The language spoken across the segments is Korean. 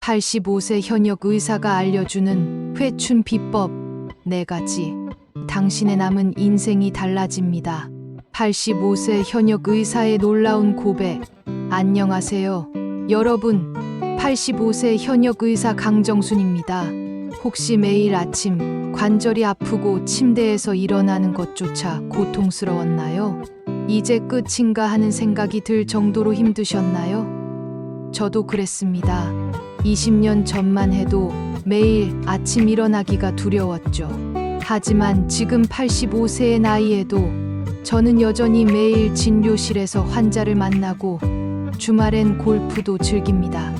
85세 현역 의사가 알려주는 회춘 비법 4가지. 당신의 남은 인생이 달라집니다. 85세 현역 의사의 놀라운 고백. 안녕하세요. 여러분, 85세 현역 의사 강정순입니다. 혹시 매일 아침 관절이 아프고 침대에서 일어나는 것조차 고통스러웠나요? 이제 끝인가 하는 생각이 들 정도로 힘드셨나요? 저도 그랬습니다. 20년 전만 해도 매일 아침 일어나기가 두려웠죠. 하지만 지금 85세의 나이에도 저는 여전히 매일 진료실에서 환자를 만나고 주말엔 골프도 즐깁니다.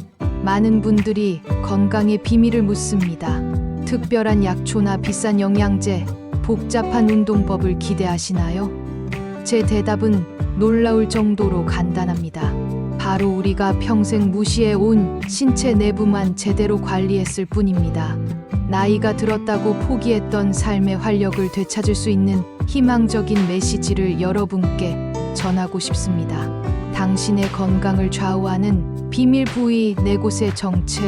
많은 분들이 건강의 비밀을 묻습니다. 특별한 약초나 비싼 영양제, 복잡한 운동법을 기대하시나요? 제 대답은 놀라울 정도로 간단합니다. 바로 우리가 평생 무시해 온 신체 내부만 제대로 관리했을 뿐입니다. 나이가 들었다고 포기했던 삶의 활력을 되찾을 수 있는 희망적인 메시지를 여러분께 전하고 싶습니다. 당신의 건강을 좌우하는 비밀 부위 4곳의 정체.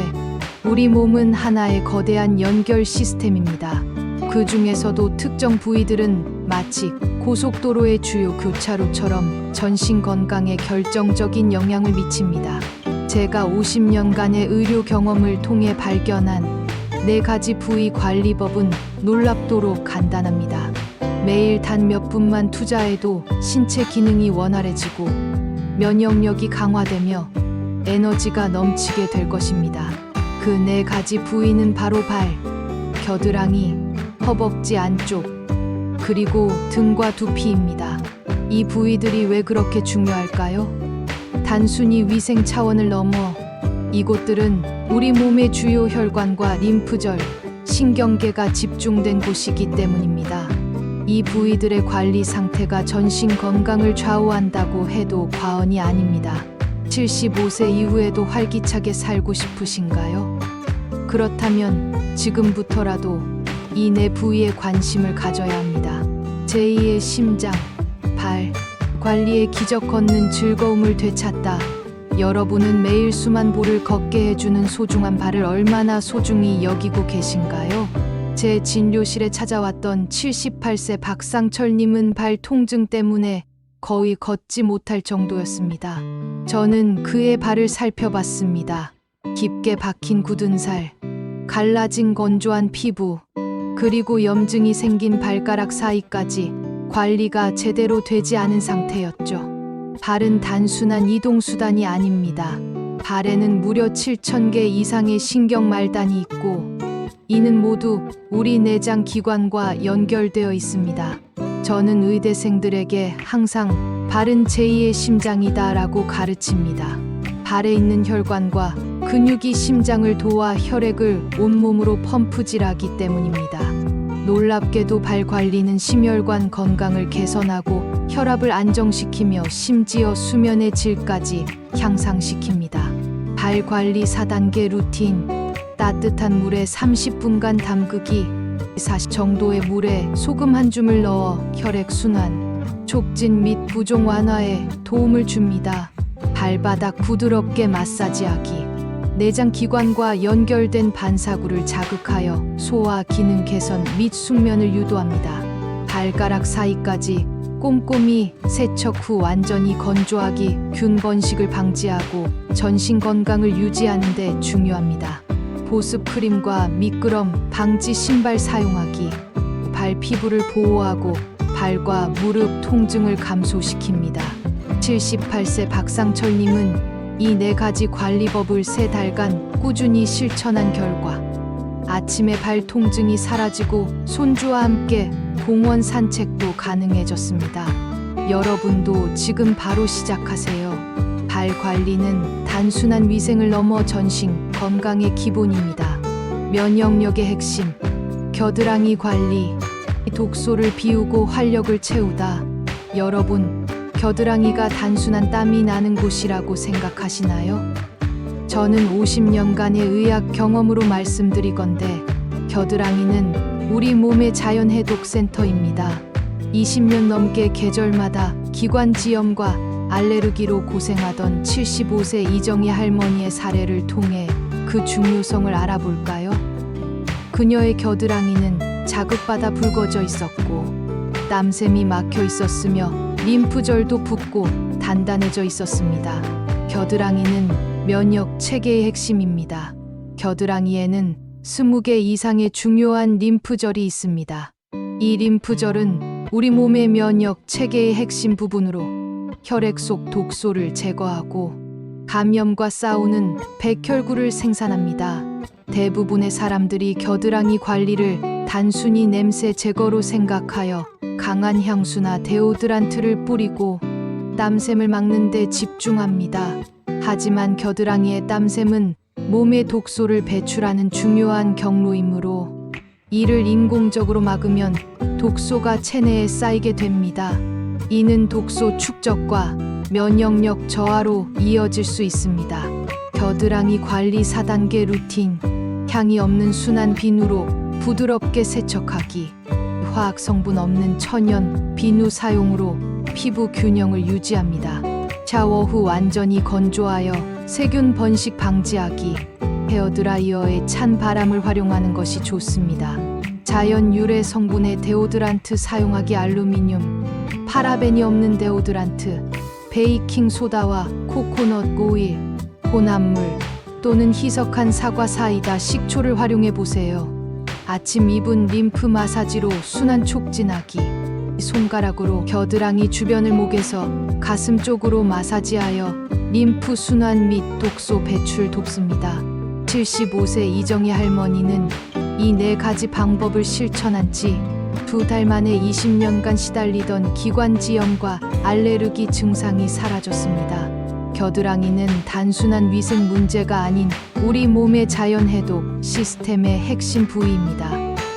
우리 몸은 하나의 거대한 연결 시스템입니다. 그 중에서도 특정 부위들은 마치 고속도로의 주요 교차로처럼 전신 건강에 결정적인 영향을 미칩니다. 제가 50년간의 의료 경험을 통해 발견한 4가지 부위 관리법은 놀랍도록 간단합니다. 매일 단 몇 분만 투자해도 신체 기능이 원활해지고 면역력이 강화되며 에너지가 넘치게 될 것입니다. 그 4가지 부위는 바로 발, 겨드랑이, 허벅지 안쪽, 그리고 등과 두피입니다. 이 부위들이 왜 그렇게 중요할까요? 단순히 위생 차원을 넘어 이곳들은 우리 몸의 주요 혈관과 림프절, 신경계가 집중된 곳이기 때문입니다. 이 부위들의 관리 상태가 전신 건강을 좌우한다고 해도 과언이 아닙니다. 75세 이후에도 활기차게 살고 싶으신가요? 그렇다면 지금부터라도 이 4부위에 관심을 가져야 합니다. 제2의 심장, 발, 관리의 기적 걷는 즐거움을 되찾다. 여러분은 매일 수만 보를 걷게 해주는 소중한 발을 얼마나 소중히 여기고 계신가요? 제 진료실에 찾아왔던 78세 박상철님은 발 통증 때문에 거의 걷지 못할 정도였습니다. 저는 그의 발을 살펴봤습니다. 깊게 박힌 굳은 살, 갈라진 건조한 피부, 그리고 염증이 생긴 발가락 사이까지 관리가 제대로 되지 않은 상태였죠. 발은 단순한 이동수단이 아닙니다. 발에는 무려 7,000개 이상의 신경 말단이 있고 이는 모두 우리 내장 기관과 연결되어 있습니다. 저는 의대생들에게 항상 발은 제2의 심장이다라고 가르칩니다. 발에 있는 혈관과 근육이 심장을 도와 혈액을 온몸으로 펌프질하기 때문입니다. 놀랍게도 발 관리는 심혈관 건강을 개선하고 혈압을 안정시키며 심지어 수면의 질까지 향상시킵니다. 발 관리 4단계 루틴. 따뜻한 물에 30분간 담그기. 40 정도의 물에 소금 한 줌을 넣어 혈액 순환, 촉진 및 부종 완화에 도움을 줍니다. 발바닥 부드럽게 마사지하기. 내장 기관과 연결된 반사구를 자극하여 소화 기능 개선 및 숙면을 유도합니다. 발가락 사이까지 꼼꼼히 세척 후 완전히 건조하기. 균 번식을 방지하고 전신 건강을 유지하는 데 중요합니다. 보습 크림과 미끄럼 방지 신발 사용하기. 발 피부를 보호하고 발과 무릎 통증을 감소시킵니다. 78세 박상철님은 이 4가지 관리법을 3달간 꾸준히 실천한 결과 아침에 발 통증이 사라지고 손주와 함께 공원 산책도 가능해졌습니다. 여러분도 지금 바로 시작하세요. 발 관리는 단순한 위생을 넘어 전신 건강의 기본입니다. 면역력의 핵심, 겨드랑이 관리. 독소를 비우고 활력을 채우다. 여러분, 겨드랑이가 단순한 땀이 나는 곳이라고 생각하시나요? 저는 50년간의 의학 경험으로 말씀드리건대 겨드랑이는 우리 몸의 자연 해독 센터입니다. 20년 넘게 계절마다 기관지염과 알레르기로 고생하던 75세 이정희 할머니의 사례를 통해 그 중요성을 알아볼까요? 그녀의 겨드랑이는 자극받아 붉어져 있었고 땀샘이 막혀 있었으며 림프절도 붓고 단단해져 있었습니다. 겨드랑이는 면역 체계의 핵심입니다. 겨드랑이에는 20개 이상의 중요한 림프절이 있습니다. 이 림프절은 우리 몸의 면역 체계의 핵심 부분으로 혈액 속 독소를 제거하고 감염과 싸우는 백혈구를 생산합니다. 대부분의 사람들이 겨드랑이 관리를 단순히 냄새 제거로 생각하여 강한 향수나 데오드란트를 뿌리고 땀샘을 막는 데 집중합니다. 하지만 겨드랑이의 땀샘은 몸의 독소를 배출하는 중요한 경로이므로 이를 인공적으로 막으면 독소가 체내에 쌓이게 됩니다. 이는 독소 축적과 면역력 저하로 이어질 수 있습니다. 겨드랑이 관리 4단계 루틴. 향이 없는 순한 비누로 부드럽게 세척하기. 화학 성분 없는 천연 비누 사용으로 피부 균형을 유지합니다. 샤워 후 완전히 건조하여 세균 번식 방지하기. 헤어드라이어의 찬 바람을 활용하는 것이 좋습니다. 자연 유래 성분의 데오드란트 사용하기. 알루미늄, 파라벤이 없는 데오드란트, 베이킹 소다와 코코넛 오일, 혼합물 또는 희석한 사과 사이다, 식초를 활용해 보세요. 아침 2분 림프 마사지로 순환 촉진하기. 손가락으로 겨드랑이 주변을 목에서 가슴 쪽으로 마사지하여 림프 순환 및 독소 배출 돕습니다. 75세 이정희 할머니는 이 4가지 방법을 실천한 지 2달 만에 20년간 시달리던 기관지염과 알레르기 증상이 사라졌습니다. 겨드랑이는 단순한 위생 문제가 아닌 우리 몸의 자연해독 시스템의 핵심 부위입니다.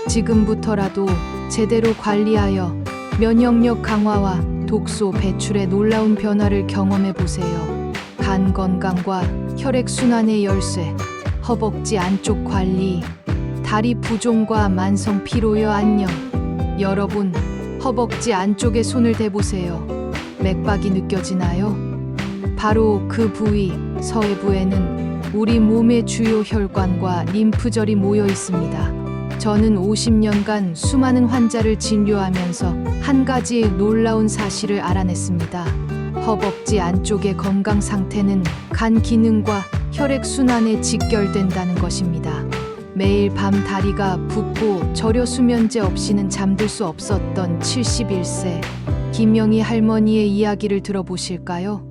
지금부터라도 제대로 관리하여 면역력 강화와 독소 배출의 놀라운 변화를 경험해 보세요. 간 건강과 혈액순환의 열쇠, 허벅지 안쪽 관리, 다리 부종과 만성 피로여. 안녕. 여러분, 허벅지 안쪽에 손을 대보세요. 맥박이 느껴지나요? 바로 그 부위, 서해부에는 우리 몸의 주요 혈관과 림프절이 모여 있습니다. 저는 50년간 수많은 환자를 진료하면서 한 가지 놀라운 사실을 알아냈습니다. 허벅지 안쪽의 건강 상태는 간 기능과 혈액순환에 직결된다는 것입니다. 매일 밤 다리가 붓고 저려 수면제 없이는 잠들 수 없었던 71세 김영희 할머니의 이야기를 들어보실까요?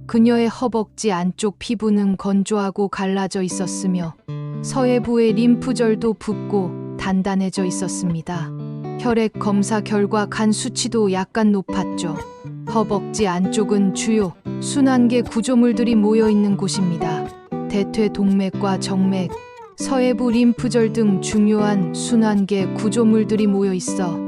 그녀의 허벅지 안쪽 피부는 건조하고 갈라져 있었으며 서해부의 림프절도 붓고 단단해져 있었습니다. 혈액 검사 결과 간 수치도 약간 높았죠. 허벅지 안쪽은 주요 순환계 구조물들이 모여 있는 곳입니다. 대퇴 동맥과 정맥, 서해부 림프절 등 중요한 순환계 구조물들이 모여 있어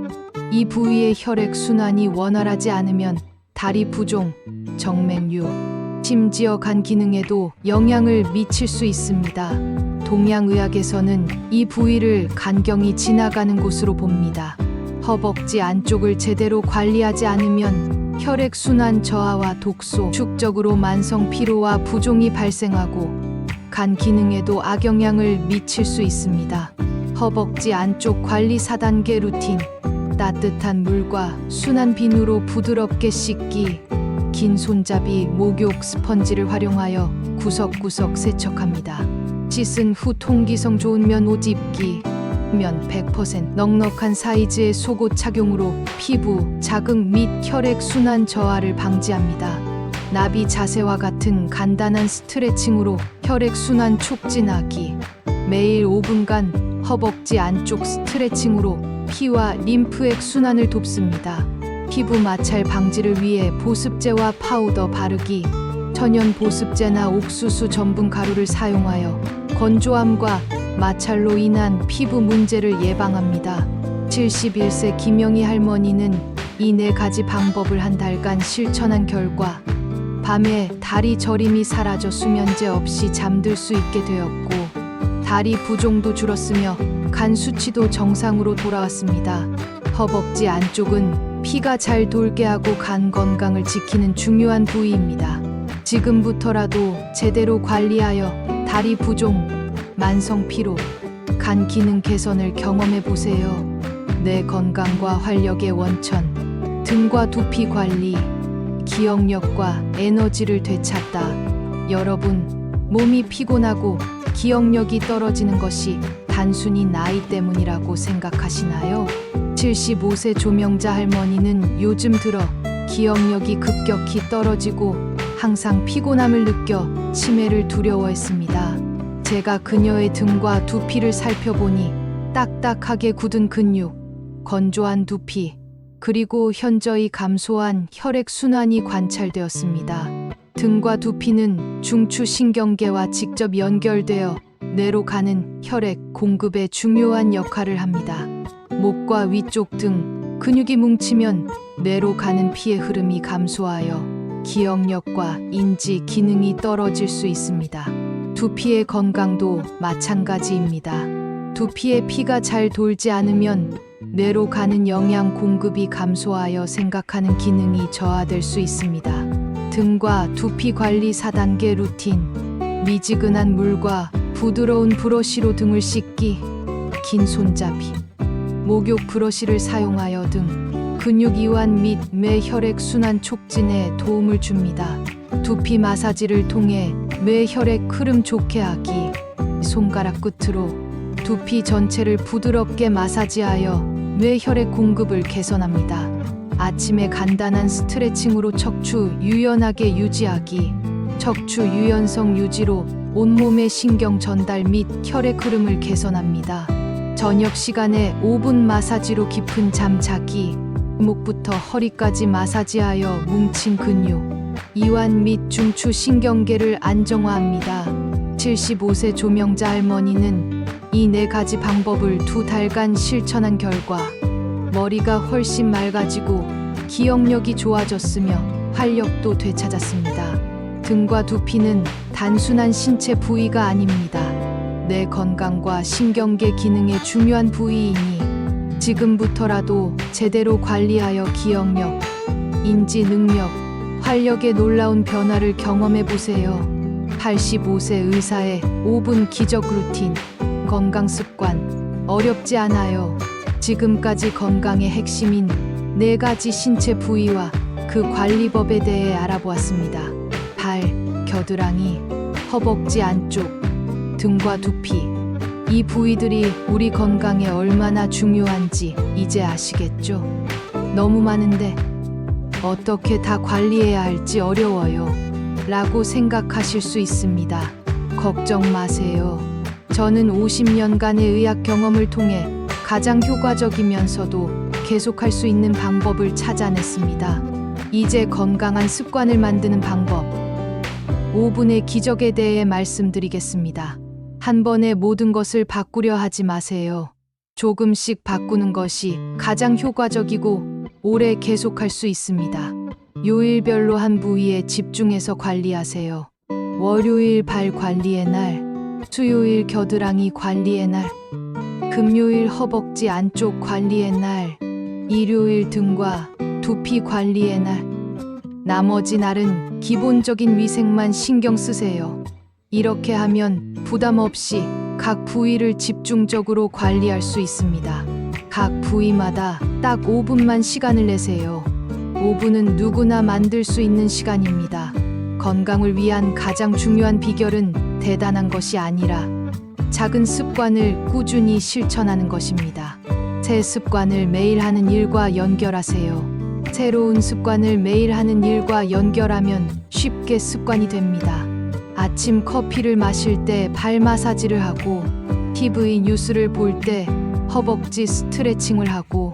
이 부위의 혈액 순환이 원활하지 않으면 다리 부종, 정맥류, 심지어 간 기능에도 영향을 미칠 수 있습니다. 동양의학에서는 이 부위를 간경이 지나가는 곳으로 봅니다. 허벅지 안쪽을 제대로 관리하지 않으면 혈액 순환 저하와 독소 축적으로 만성 피로와 부종이 발생하고 간 기능에도 악영향을 미칠 수 있습니다. 허벅지 안쪽 관리 4단계 루틴. 따뜻한 물과 순한 비누로 부드럽게 씻기. 긴 손잡이, 목욕 스펀지를 활용하여 구석구석 세척합니다. 씻은 후 통기성 좋은 면 옷 입기. 면 100% 넉넉한 사이즈의 속옷 착용으로 피부 자극 및 혈액 순환 저하를 방지합니다. 나비 자세와 같은 간단한 스트레칭으로 혈액 순환 촉진하기. 매일 5분간 허벅지 안쪽 스트레칭으로 피와 림프액 순환을 돕습니다. 피부 마찰 방지를 위해 보습제와 파우더 바르기. 천연 보습제나 옥수수 전분 가루를 사용하여 건조함과 마찰로 인한 피부 문제를 예방합니다. 71세 김영희 할머니는 이 4가지 방법을 한 달간 실천한 결과 밤에 다리 저림이 사라져 수면제 없이 잠들 수 있게 되었고 다리 부종도 줄었으며 간 수치도 정상으로 돌아왔습니다. 허벅지 안쪽은 피가 잘 돌게 하고 간 건강을 지키는 중요한 부위입니다. 지금부터라도 제대로 관리하여 다리 부종, 만성 피로, 간 기능 개선을 경험해 보세요. 내 건강과 활력의 원천, 등과 두피 관리, 기억력과 에너지를 되찾다. 여러분, 몸이 피곤하고 기억력이 떨어지는 것이 단순히 나이 때문이라고 생각하시나요? 75세 조명자 할머니는 요즘 들어 기억력이 급격히 떨어지고 항상 피곤함을 느껴 치매를 두려워했습니다. 제가 그녀의 등과 두피를 살펴보니 딱딱하게 굳은 근육, 건조한 두피, 그리고 현저히 감소한 혈액 순환이 관찰되었습니다. 등과 두피는 중추신경계와 직접 연결되어 뇌로 가는 혈액 공급에 중요한 역할을 합니다. 목과 위쪽 등 근육이 뭉치면 뇌로 가는 피의 흐름이 감소하여 기억력과 인지 기능이 떨어질 수 있습니다. 두피의 건강도 마찬가지입니다. 두피에 피가 잘 돌지 않으면 뇌로 가는 영양 공급이 감소하여 생각하는 기능이 저하될 수 있습니다. 등과 두피 관리 4단계 루틴. 미지근한 물과 부드러운 브러쉬로 등을 씻기, 긴 손잡이, 목욕 브러쉬를 사용하여 등 근육 이완 및 뇌혈액 순환 촉진에 도움을 줍니다. 두피 마사지를 통해 뇌혈액 흐름 좋게 하기. 손가락 끝으로 두피 전체를 부드럽게 마사지하여 뇌혈액 공급을 개선합니다. 아침에 간단한 스트레칭으로 척추 유연하게 유지하기. 척추 유연성 유지로 온몸의 신경 전달 및 혈액 흐름을 개선합니다. 저녁 시간에 5분 마사지로 깊은 잠 자기. 목부터 허리까지 마사지하여 뭉친 근육, 이완 및 중추 신경계를 안정화합니다. 75세 조명자 할머니는 이 4가지 방법을 2달간 실천한 결과 머리가 훨씬 맑아지고 기억력이 좋아졌으며 활력도 되찾았습니다. 등과 두피는 단순한 신체 부위가 아닙니다. 내 건강과 신경계 기능에 중요한 부위이니 지금부터라도 제대로 관리하여 기억력, 인지 능력, 활력의 놀라운 변화를 경험해 보세요. 85세 의사의 5분 기적 루틴. 건강 습관. 어렵지 않아요. 지금까지 건강의 핵심인 4가지 신체 부위와 그 관리법에 대해 알아보았습니다. 발, 겨드랑이, 허벅지 안쪽, 등과 두피. 이 부위들이 우리 건강에 얼마나 중요한지 이제 아시겠죠? 너무 많은데 어떻게 다 관리해야 할지 어려워요. 라고 생각하실 수 있습니다. 걱정 마세요. 저는 50년간의 의학 경험을 통해 가장 효과적이면서도 계속할 수 있는 방법을 찾아냈습니다. 이제 건강한 습관을 만드는 방법. 5분의 기적에 대해 말씀드리겠습니다. 한 번에 모든 것을 바꾸려 하지 마세요. 조금씩 바꾸는 것이 가장 효과적이고 오래 계속할 수 있습니다. 요일별로 한 부위에 집중해서 관리하세요. 월요일 발 관리의 날, 수요일 겨드랑이 관리의 날, 금요일 허벅지 안쪽 관리의 날, 일요일 등과 두피 관리의 날. 나머지 날은 기본적인 위생만 신경 쓰세요. 이렇게 하면 부담 없이 각 부위를 집중적으로 관리할 수 있습니다. 각 부위마다 딱 5분만 시간을 내세요. 5분은 누구나 만들 수 있는 시간입니다. 건강을 위한 가장 중요한 비결은 대단한 것이 아니라 작은 습관을 꾸준히 실천하는 것입니다. 새 습관을 매일 하는 일과 연결하세요. 새로운 습관을 매일 하는 일과 연결하면 쉽게 습관이 됩니다. 아침 커피를 마실 때 발 마사지를 하고, TV 뉴스를 볼 때 허벅지 스트레칭을 하고,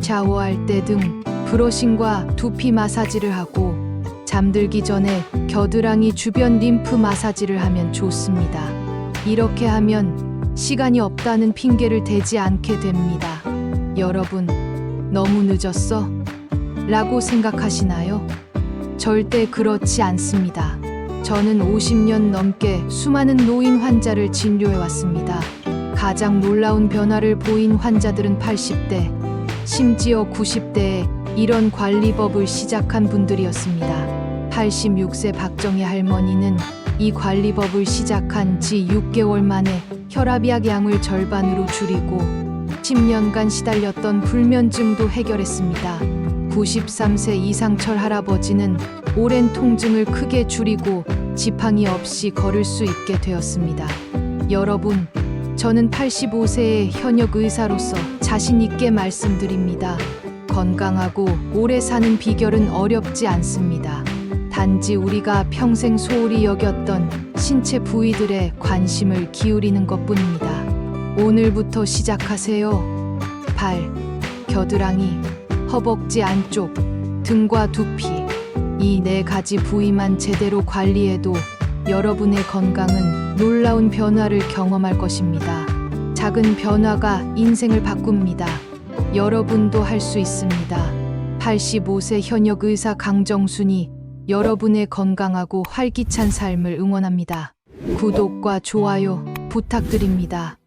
샤워할 때 등 브러싱과 두피 마사지를 하고, 잠들기 전에 겨드랑이 주변 림프 마사지를 하면 좋습니다. 이렇게 하면 시간이 없다는 핑계를 대지 않게 됩니다. 여러분, 너무 늦었어? 라고 생각하시나요? 절대 그렇지 않습니다. 저는 50년 넘게 수많은 노인 환자를 진료해 왔습니다. 가장 놀라운 변화를 보인 환자들은 80대, 심지어 90대에 이런 관리법을 시작한 분들이었습니다. 86세 박정희 할머니는 이 관리법을 시작한 지 6개월 만에 혈압약 양을 절반으로 줄이고 10년간 시달렸던 불면증도 해결했습니다. 93세 이상철 할아버지는 오랜 통증을 크게 줄이고 지팡이 없이 걸을 수 있게 되었습니다. 여러분, 저는 85세의 현역 의사로서 자신 있게 말씀드립니다. 건강하고 오래 사는 비결은 어렵지 않습니다. 단지 우리가 평생 소홀히 여겼던 신체 부위들에 관심을 기울이는 것뿐입니다. 오늘부터 시작하세요. 발, 겨드랑이, 허벅지 안쪽, 등과 두피, 이 4가지 부위만 제대로 관리해도 여러분의 건강은 놀라운 변화를 경험할 것입니다. 작은 변화가 인생을 바꿉니다. 여러분도 할 수 있습니다. 85세 현역 의사 강정순이 여러분의 건강하고 활기찬 삶을 응원합니다. 구독과 좋아요 부탁드립니다.